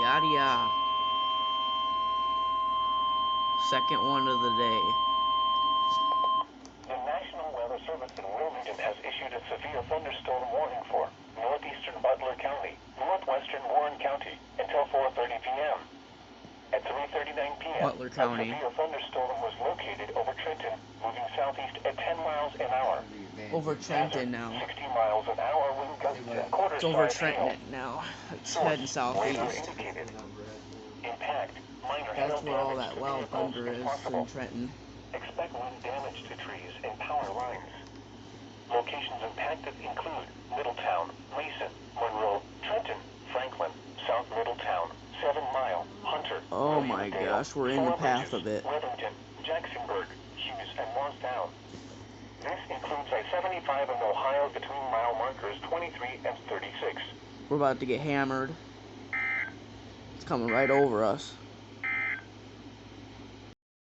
Yada yada. Second one of the day. The National Weather Service in Wilmington has issued a severe thunderstorm warning for northeastern Butler County, northwestern Warren County, until 4:30 p.m. At 3:39 p.m., Butler County. a severe thunderstorm was located over Trenton, moving southeast at 10 miles an hour. Over Trenton now. 60 miles an hour wind gusts and quarter It's over size Trenton hail. now. It's Source, heading southeast. radar indicated. Impact, minor That's hail where all damage that to loud vehicles thunder is possible. in Trenton. Expect wind damage to trees and power lines. Locations impacted include Middletown, Mason, Monroe, Trenton, Franklin, South Middletown, 7 Mile, Hunter, Oh my Williamsdale, gosh, we're in the path of it. Weatherington, Jacksonburg, Hughes, and Morristown. This includes I-75 in Ohio between mile markers 23 and 36. We're about to get hammered. It's coming right over us.